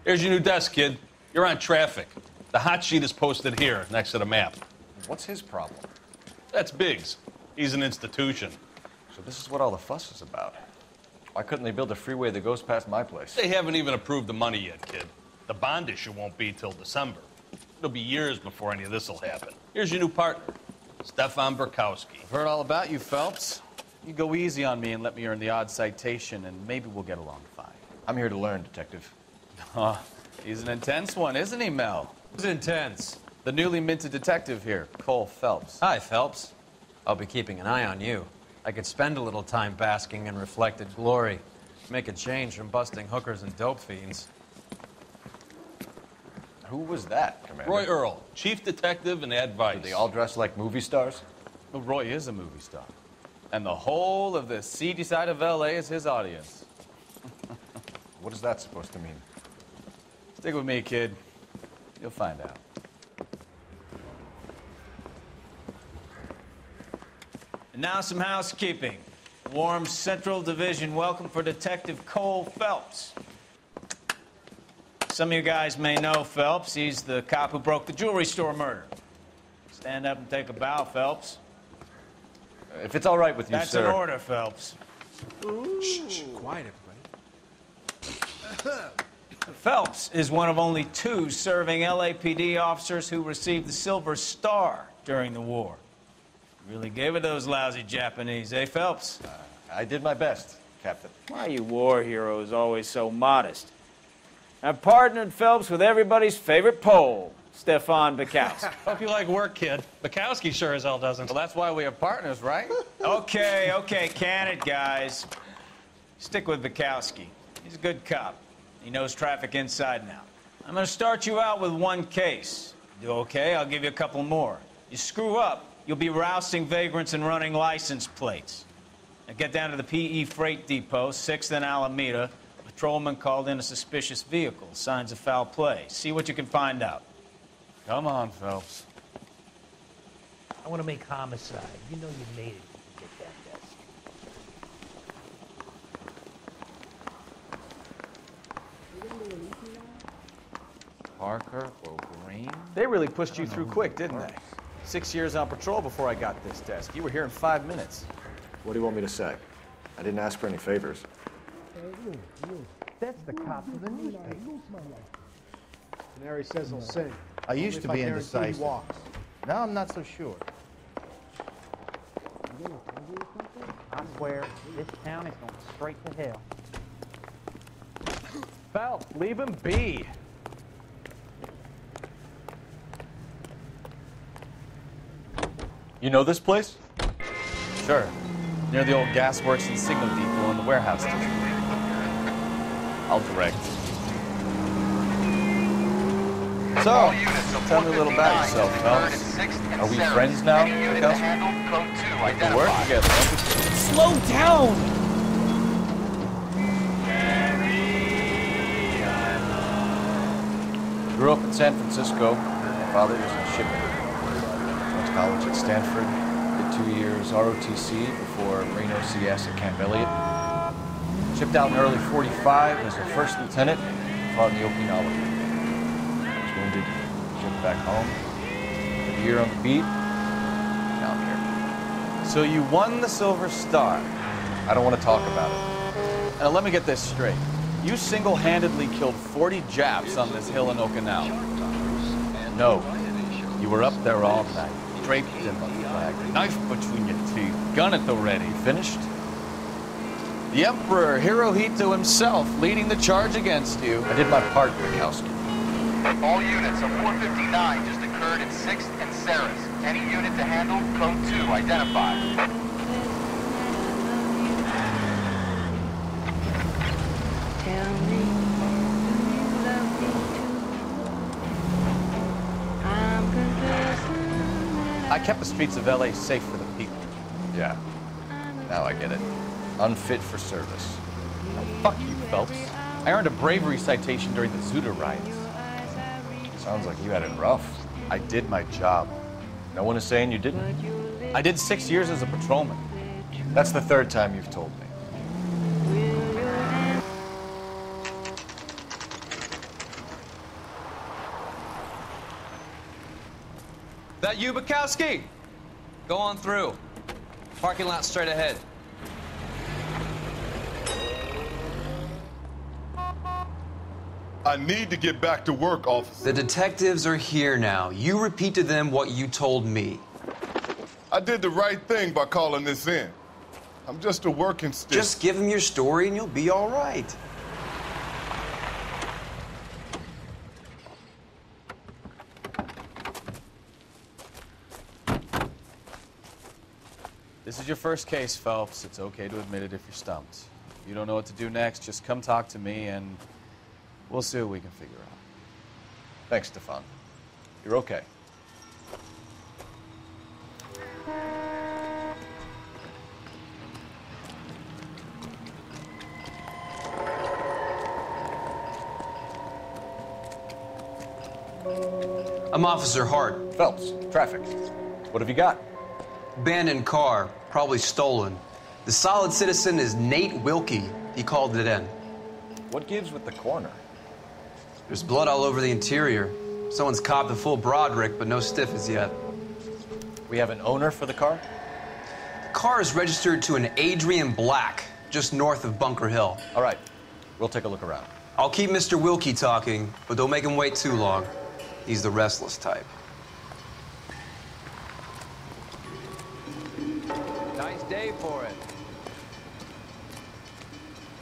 Here's your new desk, kid. You're on traffic. The hot sheet is posted here, next to the map. What's his problem? That's Biggs. He's an institution. So this is what all the fuss is about. Why couldn't they build a freeway that goes past my place? They haven't even approved the money yet, kid. The bond issue won't be till December. It'll be years before any of this will happen. Here's your new partner, Stefan Burkowski. I've heard all about you, Phelps. You go easy on me and let me earn the odd citation, and maybe we'll get along fine. I'm here to learn, Detective. He's an intense one, isn't he, Mel? Who's intense? The newly minted detective here, Cole Phelps. Hi, Phelps. I'll be keeping an eye on you. I could spend a little time basking in reflected glory. Make a change from busting hookers and dope fiends. Who was that, Commander? Roy Earl, chief detective and advice. Do they all dress like movie stars? Well, Roy is a movie star. And the whole of the seedy side of L.A. is his audience. What is that supposed to mean? Stick with me, kid. You'll find out. And now some housekeeping. Warm Central Division welcome for Detective Cole Phelps. Some of you guys may know Phelps. He's the cop who broke the jewelry store murder. Stand up and take a bow, Phelps. If it's all right with you, That's sir. an order, Phelps. Shh, quiet, everybody. Phelps is one of only 2 serving LAPD officers who received the Silver Star during the war. Really gave it those lousy Japanese, eh, Phelps? I did my best, Captain. Why are you war heroes always so modest? I've partnered Phelps with everybody's favorite Pole, Stefan Burkowski. Hope you like work, kid. Bukowski sure as hell doesn't. Well, that's why we have partners, right? Okay, can it, guys. Stick with Bukowski. He's a good cop. He knows traffic inside and out. I'm gonna start you out with 1 case. Do okay, I'll give you a couple more. You screw up, you'll be rousting vagrants and running license plates. Now get down to the PE Freight Depot, 6th and Alameda. A patrolman called in a suspicious vehicle, signs of foul play. See what you can find out. Come on, Phelps. I want to make homicide. You know you made it if you get that desk. Parker O'Green? They really pushed you through quick, didn't they? 6 years on patrol before I got this desk. You were here in 5 minutes. What do you want me to say? I didn't ask for any favors. That's the cop for the newspaper. Canary says he'll sing. I used to Only be if I guarantee he indecisive. walks. Now I'm not so sure. I swear, this town is going straight to hell. Phelps, leave him be. You know this place? Sure. Near the old gasworks and signal depot in the warehouse district. I'll direct. So, tell me a little about yourself, Phelps. Are we friends now, Burkowski? We work together, don't we? Slow down! Grew up in San Francisco. My father was in shipping. Went to college at Stanford. Did 2 years ROTC before Reno CS at Camp Elliott. Shipped out in early '45 as a first lieutenant. Fought in the Okinawa War. Was wounded. Shipped back home. Did a year on the beat. Now I'm here. So you won the Silver Star. I don't want to talk about it. Now let me get this straight. You single-handedly killed 40 Japs on this hill in Okinawa. No. You were up there all night, draped in the flag, knife between your teeth, gun at the ready. Finished? The Emperor Hirohito himself leading the charge against you. I did my part, Burkowski. All units, a 459 just occurred in 6th and Saris. Any unit to handle, code 2, identified. I kept the streets of LA safe for the people. Yeah. Now I get it. Unfit for service. Now, fuck you, Phelps. I earned a bravery citation during the Zuda riots. Sounds like you had it rough. I did my job. No one is saying you didn't. I did 6 years as a patrolman. That's the 3rd time you've told me. That you, Bukowski? Go on through. Parking lot straight ahead. I need to get back to work, officer. The detectives are here now. You repeat to them what you told me. I did the right thing by calling this in. I'm just a working stick. Just give them your story and you'll be all right. This is your first case, Phelps. It's okay to admit it if you're stumped. If you don't know what to do next, just come talk to me and we'll see what we can figure out. Thanks, Stefan. You're okay. I'm Officer Hart. Phelps, traffic. What have you got? Abandoned car, probably stolen. The solid citizen is Nate Wilkie. He called it in. What gives with the corner? There's blood all over the interior. Someone's copped a full Broderick, but no stiff as yet. We have an owner for the car? The car is registered to an Adrian Black, just north of Bunker Hill. All right, we'll take a look around. I'll keep Mr. Wilkie talking, but don't make him wait too long. He's the restless type. Nice day for it.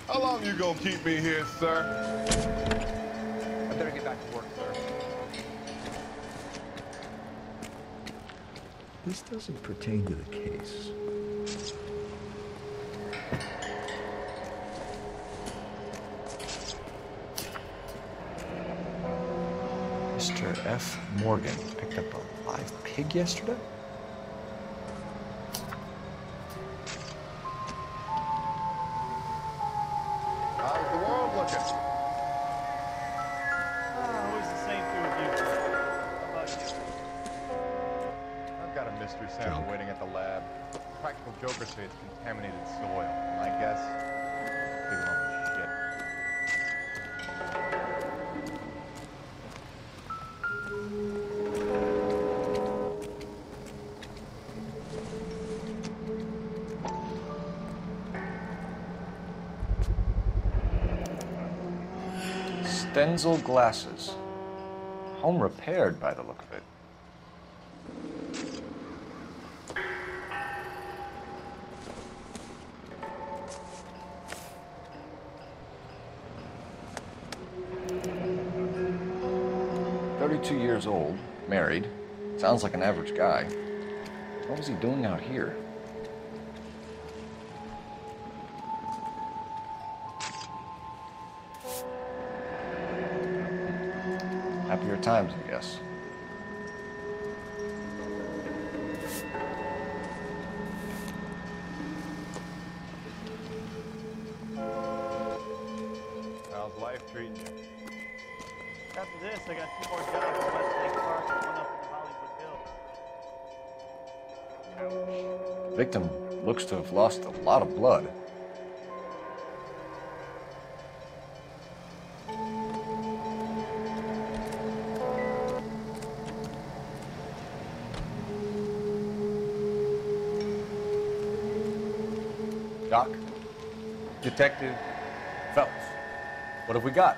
How long you gonna keep me here, sir? I better get back to work, sir. This doesn't pertain to the case. Mr. F. Morgan picked up a live pig yesterday? How's the world looking? Always the same two of you. How about you? I've got a mystery sample waiting at the lab. Practical jokers say it's contaminated soil. My guess, big lump of shit. Stenzel glasses. Home repaired by the look of it. $32 years old, married. Sounds like an average guy. What was he doing out here? Happier times, I guess. How's life treating you? After this, I got 2 more jobs in Westlake Park and 1 up in Hollywood Hills. Victim looks to have lost a lot of blood. Doc? Detective, Phelps, what have we got?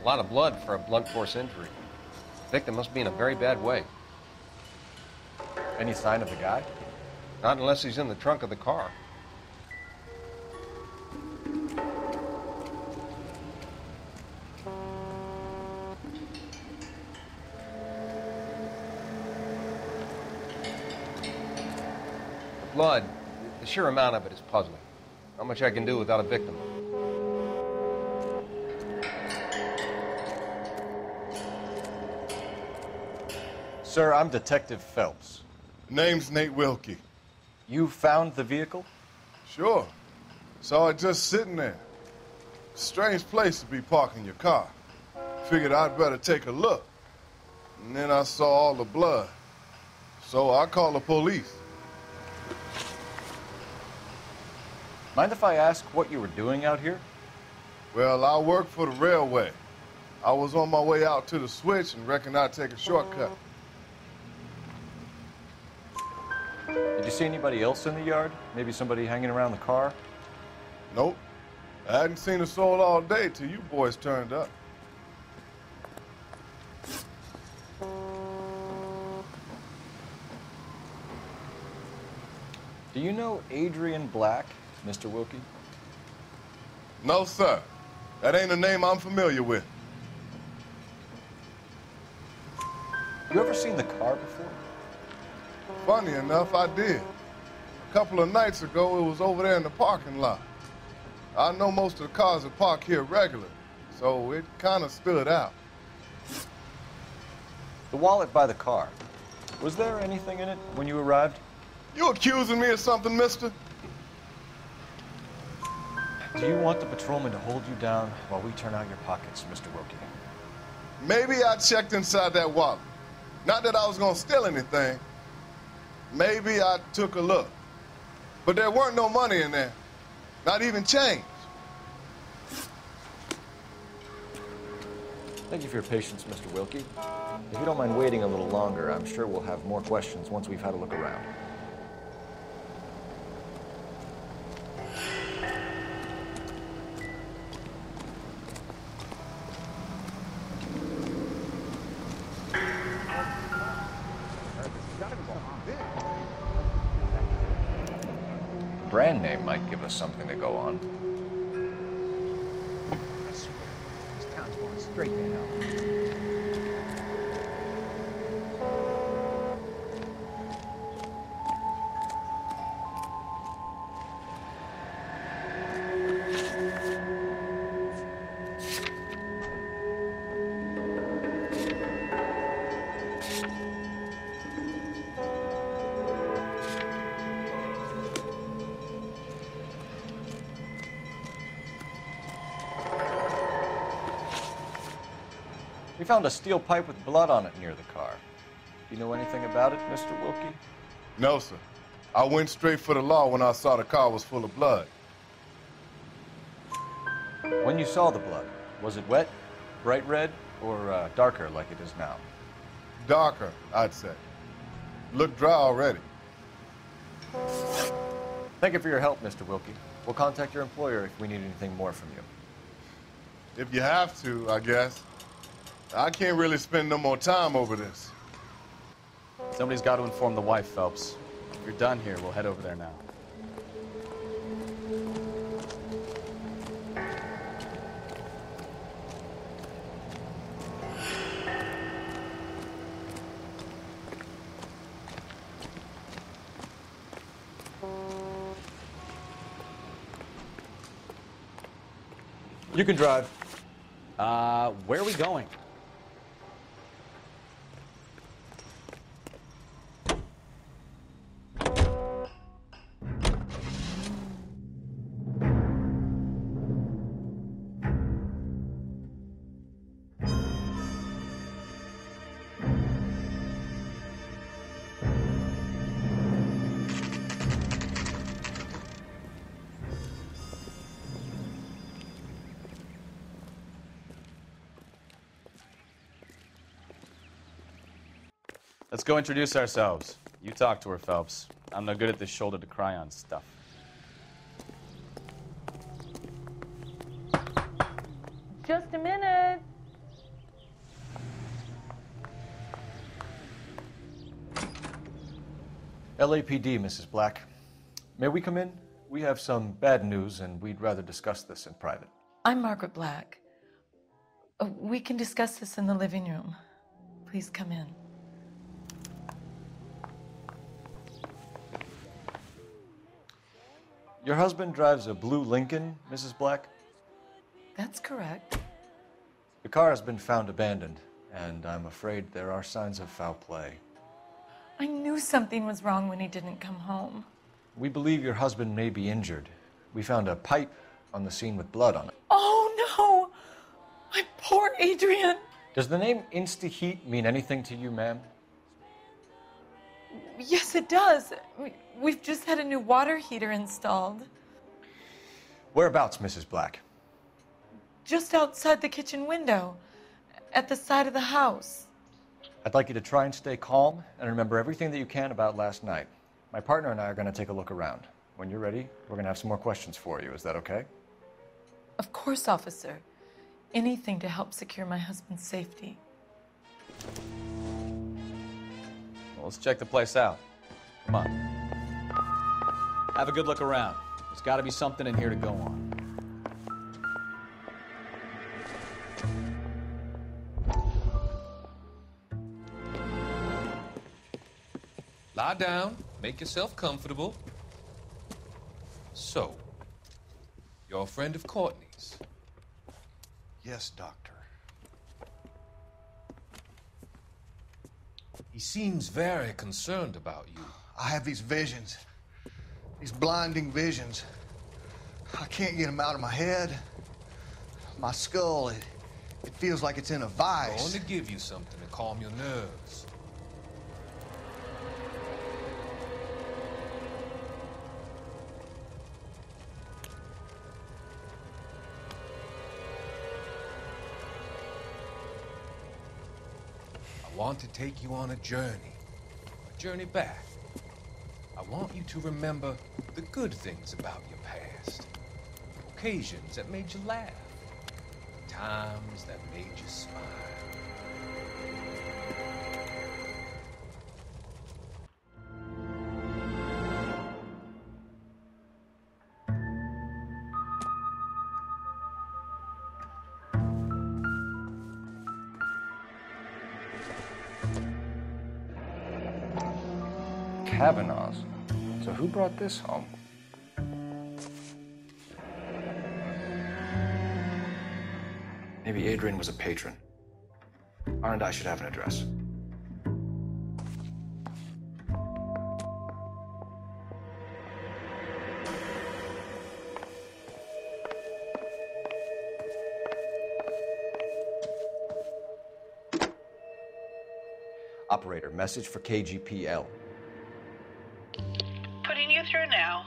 a lot of blood for a blunt force injury. The victim must be in a very bad way. Any sign of the guy? Not unless he's in the trunk of the car. The blood, the sheer amount of it is puzzling. Not much I can do without a victim. Sir, I'm Detective Phelps. Name's Nate Wilkie. You found the vehicle? Sure. Saw it just sitting there. Strange place to be parking your car. Figured I'd better take a look. And then I saw all the blood. So I called the police. Mind if I ask what you were doing out here? Well, I work for the railway. I was on my way out to the switch and reckoned I'd take a shortcut. see anybody else in the yard? Maybe somebody hanging around the car? Nope. I hadn't seen a soul all day till you boys turned up. Do you know Adrian Black, Mr. Wilkie? No, sir. That ain't a name I'm familiar with. You ever seen the car before? Funny enough, I did. A couple of nights ago, it was over there in the parking lot. I know most of the cars are parked here regular, so it kind of stood out. The wallet by the car. Was there anything in it when you arrived? You accusing me of something, mister? Do you want the patrolman to hold you down while we turn out your pockets, Mr. Wilkie? Maybe I checked inside that wallet. Not that I was gonna steal anything. Maybe I took a look. But there weren't no money in there. Not even change. Thank you for your patience, Mr. Wilkie. If you don't mind waiting a little longer, I'm sure we'll have more questions once we've had a look around. Brand name might give us something to go on. I swear, this town's going straight to hell. We found a steel pipe with blood on it near the car. Do you know anything about it, Mr. Wilkie? No, sir. I went straight for the law when I saw the car was full of blood. When you saw the blood, was it wet, bright red, or darker like it is now? Darker, I'd say. Looked dry already. Thank you for your help, Mr. Wilkie. We'll contact your employer if we need anything more from you. If you have to, I guess. I can't really spend no more time over this. Somebody's got to inform the wife, Phelps. If you're done here, we'll head over there now. You can drive. Where are we going? Let's go introduce ourselves. You talk to her, Phelps. I'm no good at this shoulder to cry on stuff. Just a minute. LAPD, Mrs. Black. May we come in? We have some bad news, and we'd rather discuss this in private. I'm Margaret Black. We can discuss this in the living room. Please come in. Your husband drives a blue Lincoln, Mrs. Black? That's correct. The car has been found abandoned, and I'm afraid there are signs of foul play. I knew something was wrong when he didn't come home. We believe your husband may be injured. We found a pipe on the scene with blood on it. Oh, no! My poor Adrian! Does the name Insta-Heat mean anything to you, ma'am? Yes, it does. We've just had a new water heater installed. Whereabouts, Mrs. Black? Just outside the kitchen window, at the side of the house. I'd like you to try and stay calm and remember everything that you can about last night. My partner and I are going to take a look around. When you're ready, we're going to have some more questions for you. Is that okay? Of course, officer. Anything to help secure my husband's safety. Well, let's check the place out. Come on. Have a good look around. There's got to be something in here to go on. Lie down, make yourself comfortable. So, you're a friend of Courtney's? Yes, Doctor. He seems very concerned about you. I have these visions. These blinding visions. I can't get them out of my head. My skull, it feels like it's in a vice. I want to give you something to calm your nerves. I want to take you on a journey back. I want you to remember the good things about your past, occasions that made you laugh, times that made you smile. Kavanaugh's. So who brought this home? Maybe Adrian was a patron. R&I should have an address. Operator, message for KGPL. Putting you through now.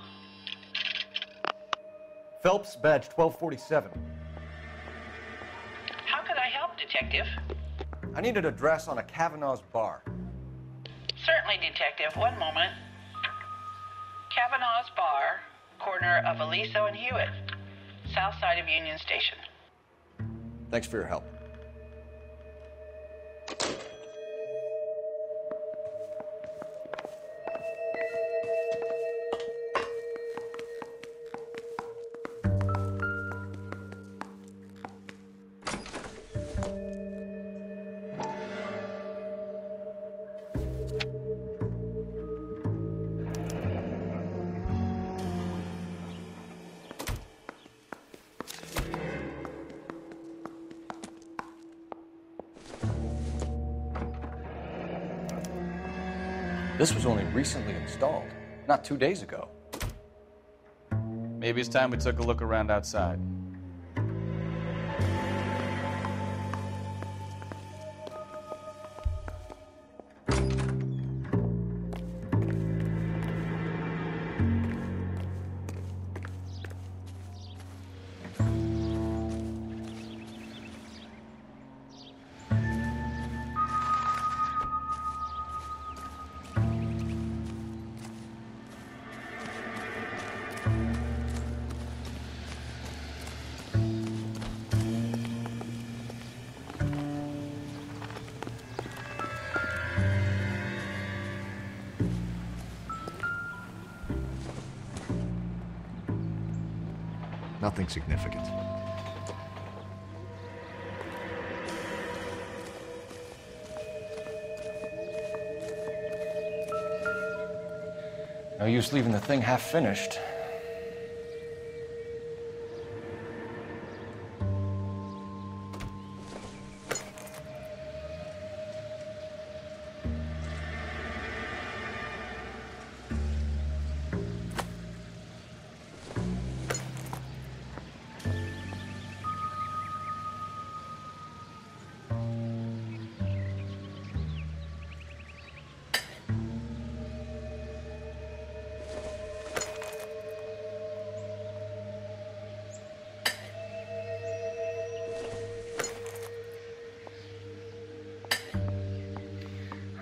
Phelps, badge 1247. How could I help, Detective? I need an address on a Kavanaugh's bar. Certainly, Detective. One moment. Kavanaugh's Bar, corner of Aliso and Hewitt, south side of Union Station. Thanks for your help. This was only recently installed, not 2 days ago. Maybe it's time we took a look around outside. Nothing significant. No use leaving the thing half finished.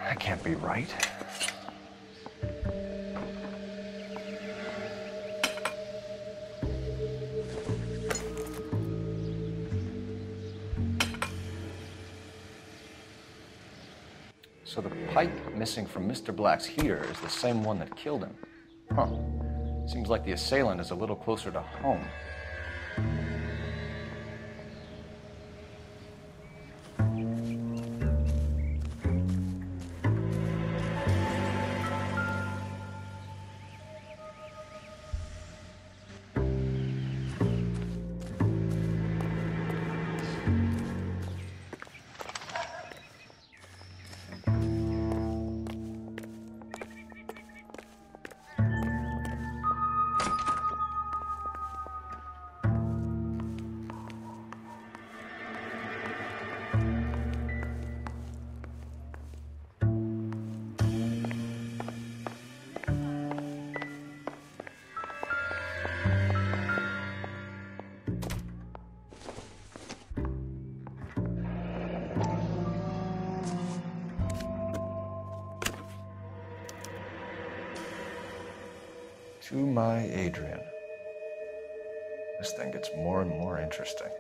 That can't be right. So the pipe missing from Mr. Black's heater is the same one that killed him. Huh. Seems like the assailant is a little closer to home. To my Adrian. This thing gets more and more interesting.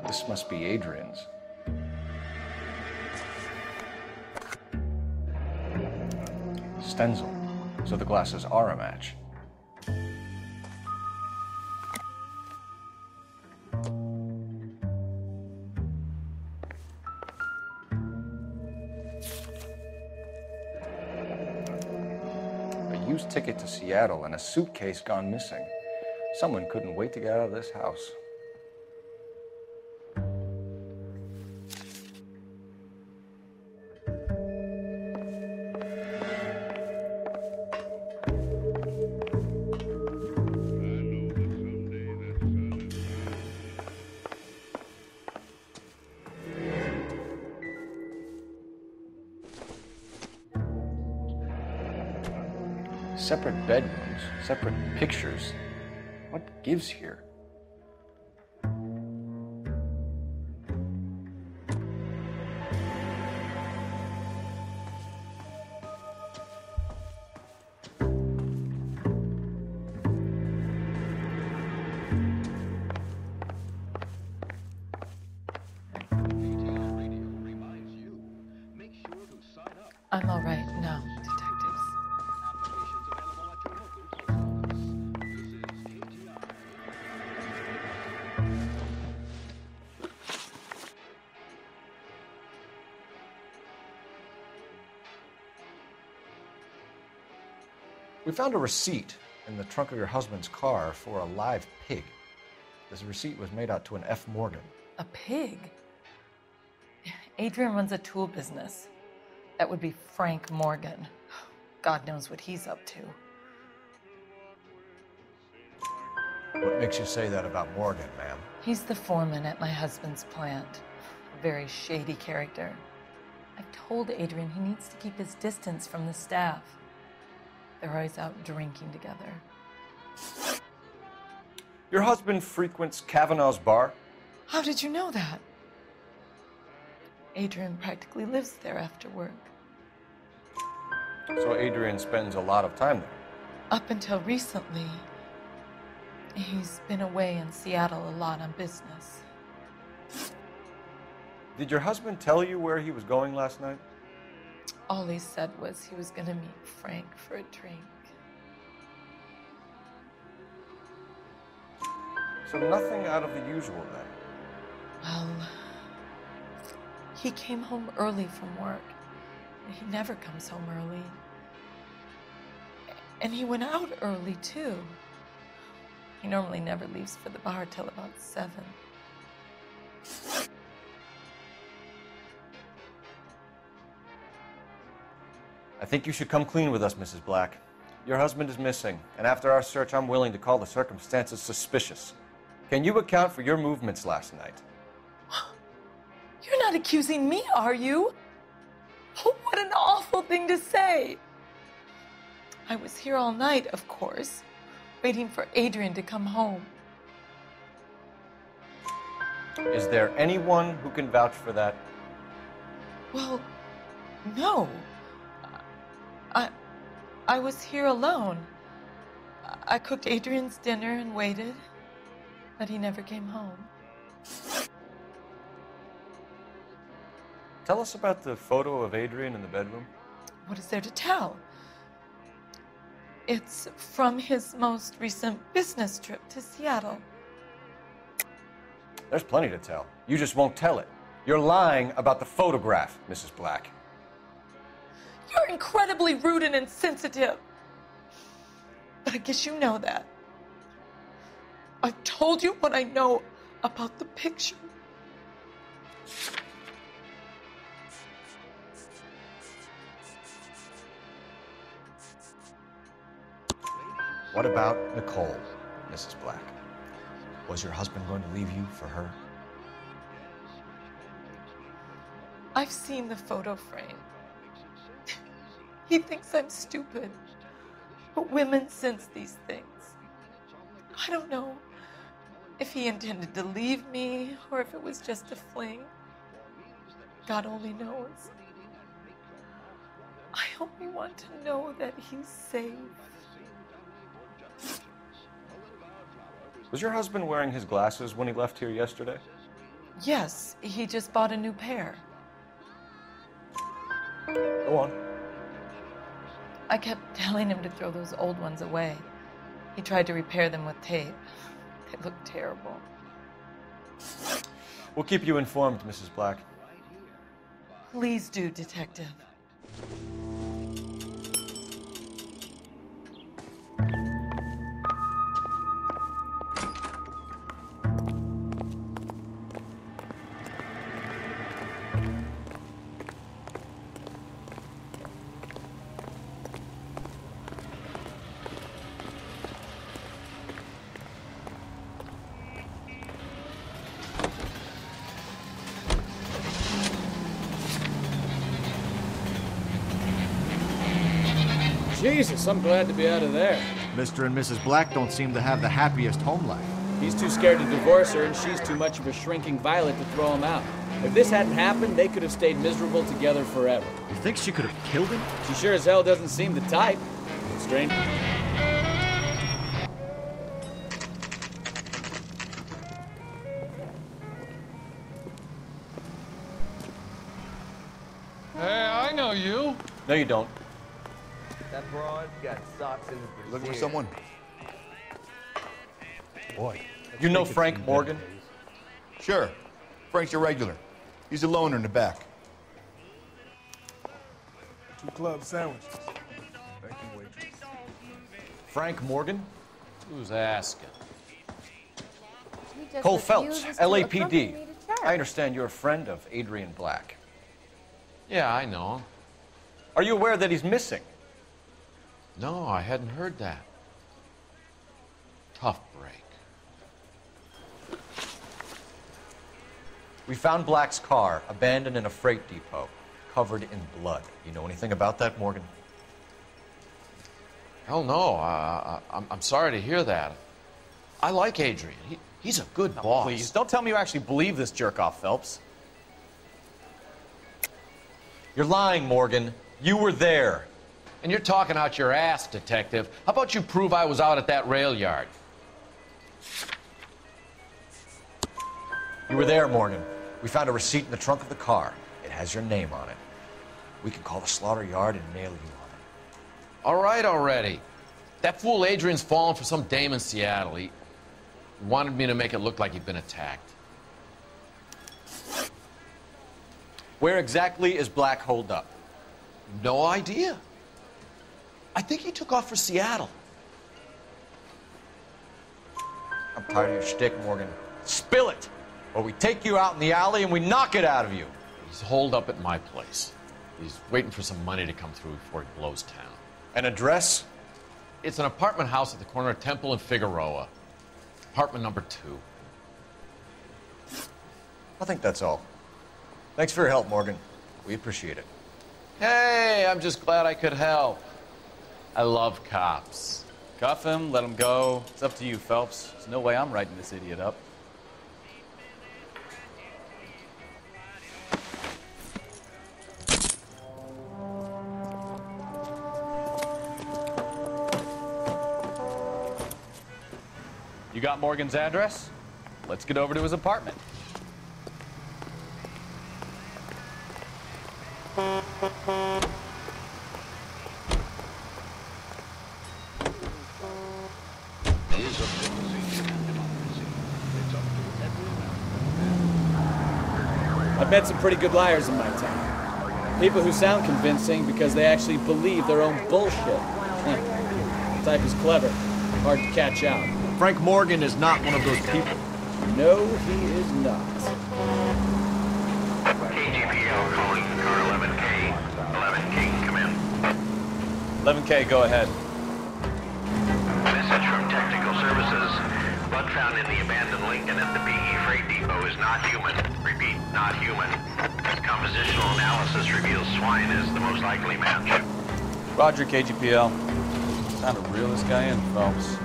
This must be Adrian's. Stenzel. So the glasses are a match. Used ticket to Seattle and a suitcase gone missing. Someone couldn't wait to get out of this house. Separate bedrooms, separate pictures. What gives here? I'm all right now, detectives. We found a receipt in the trunk of your husband's car for a live pig. This receipt was made out to an F. Morgan. A pig? Adrian runs a tool business. That would be Frank Morgan. God knows what he's up to. What makes you say that about Morgan, ma'am? He's the foreman at my husband's plant. A very shady character. I've told Adrian he needs to keep his distance from the staff. They're always out drinking together. Your husband frequents Kavanaugh's bar? How did you know that? Adrian practically lives there after work. So Adrian spends a lot of time there? Up until recently, he's been away in Seattle a lot on business. Did your husband tell you where he was going last night? All he said was he was going to meet Frank for a drink. So nothing out of the usual then? Well, he came home early from work. He never comes home early. And he went out early, too. He normally never leaves for the bar till about 7. I think you should come clean with us, Mrs. Black. Your husband is missing, and after our search, I'm willing to call the circumstances suspicious. Can you account for your movements last night? You're not accusing me, are you? What an awful thing to say. I was here all night, of course, waiting for Adrian to come home. Is there anyone who can vouch for that? Well, no. I was here alone. I cooked Adrian's dinner and waited, but he never came home. Tell us about the photo of Adrian in the bedroom. What is there to tell? It's from his most recent business trip to Seattle. There's plenty to tell. You just won't tell it. You're lying about the photograph, Mrs. Black. You're incredibly rude and insensitive. But I guess you know that. I've told you what I know about the picture. What about Nicole, Mrs. Black? Was your husband going to leave you for her? I've seen the photo frame. He thinks I'm stupid. But women sense these things. I don't know if he intended to leave me or if it was just a fling. God only knows. I only want to know that he's safe. Was your husband wearing his glasses when he left here yesterday? Yes, he just bought a new pair. Go on. I kept telling him to throw those old ones away. He tried to repair them with tape. They look terrible. We'll keep you informed, Mrs. Black. Please do, Detective. Jesus, I'm glad to be out of there. Mr. and Mrs. Black don't seem to have the happiest home life. He's too scared to divorce her, and she's too much of a shrinking violet to throw him out. If this hadn't happened, they could have stayed miserable together forever. You think she could have killed him? She sure as hell doesn't seem the type. Strange. Hey, I know you. No, you don't. That broad got socks in his Looking for someone? Boy. You know Frank Morgan? Sure. Frank's a regular. He's a loner in the back. 2 club sandwiches. Thank you, waitress. Frank Morgan? Who's asking? Cole Phelps, LAPD. I understand you're a friend of Adrian Black. Yeah, I know him. Are you aware that he's missing? No, I hadn't heard that. Tough break. We found Black's car abandoned in a freight depot, covered in blood. You know anything about that, Morgan? Hell no. I'm sorry to hear that. I like Adrian. He's a good boss. Please, don't tell me you actually believe this jerk-off, Phelps. You're lying, Morgan. You were there. And you're talking out your ass, Detective. How about you prove I was out at that rail yard? You were there, Morgan. We found a receipt in the trunk of the car. It has your name on it. We can call the slaughter yard and nail you on it. All right already. That fool Adrian's fallen for some dame in Seattle. He wanted me to make it look like he'd been attacked. Where exactly is Black holed up? No idea. I think he took off for Seattle. I'm tired of your shtick, Morgan. Spill it, or we take you out in the alley and we knock it out of you. He's holed up at my place. He's waiting for some money to come through before he blows town. An address? It's an apartment house at the corner of Temple and Figueroa. Apartment number 2. I think that's all. Thanks for your help, Morgan. We appreciate it. Hey, I'm just glad I could help. I love cops. Cuff him, let him go. It's up to you, Phelps. There's no way I'm writing this idiot up. got Morgan's address? Let's get over to his apartment. I've met some pretty good liars in my time. People who sound convincing because they actually believe their own bullshit. The type is clever, hard to catch out. Frank Morgan is not one of those people. No, he is not. KGPL calling car 11K. 11K, come in. 11K, go ahead. Message from Technical Services. Blood found in the abandoned Lincoln at the PE Freight Depot is not human. Repeat, not human. Compositional analysis reveals swine is the most likely match. Roger, KGPL. Time to reel this guy in, Phelps.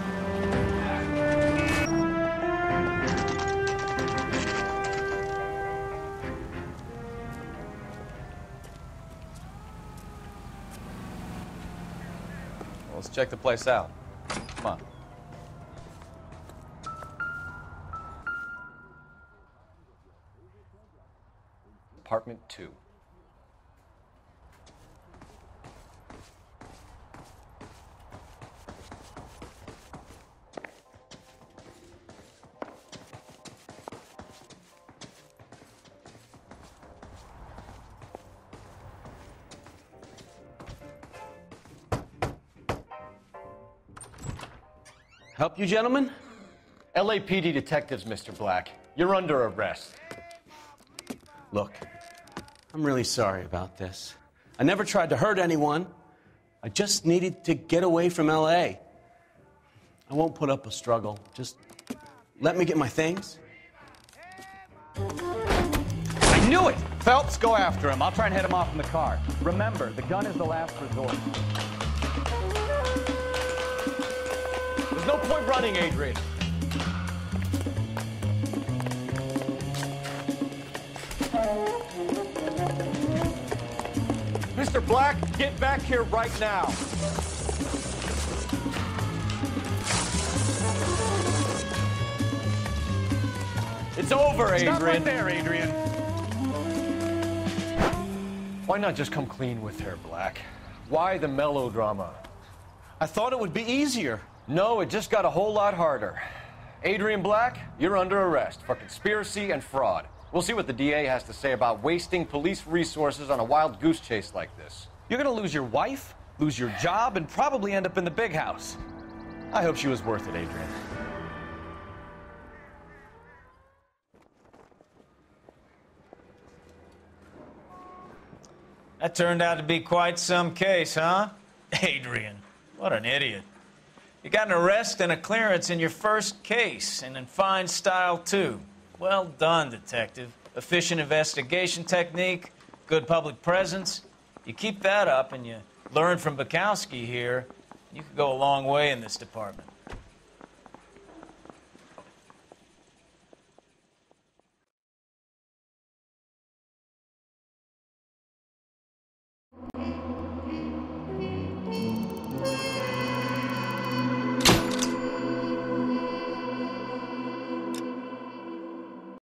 Let's check the place out. Come on. Apartment 2. Help you, gentlemen? LAPD detectives, Mr. Black. You're under arrest. Look, I'm really sorry about this. I never tried to hurt anyone. I just needed to get away from L.A. I won't put up a struggle. Just let me get my things. I knew it! Phelps, go after him. I'll try and head him off in the car. Remember, the gun is the last resort. There's no point running, Adrian. Mr. Black, get back here right now. It's over, Adrian. Stop right there, Adrian. Why not just come clean with her, Black? Why the melodrama? I thought it would be easier. No, it just got a whole lot harder. Adrian Black, you're under arrest for conspiracy and fraud. We'll see what the DA has to say about wasting police resources on a wild goose chase like this. You're gonna lose your wife, lose your job, and probably end up in the big house. I hope she was worth it, Adrian. That turned out to be quite some case, huh? Adrian, what an idiot. You got an arrest and a clearance in your first case, and in fine style, too. Well done, detective. Efficient investigation technique, good public presence. You keep that up and you learn from Bukowski here, you could go a long way in this department.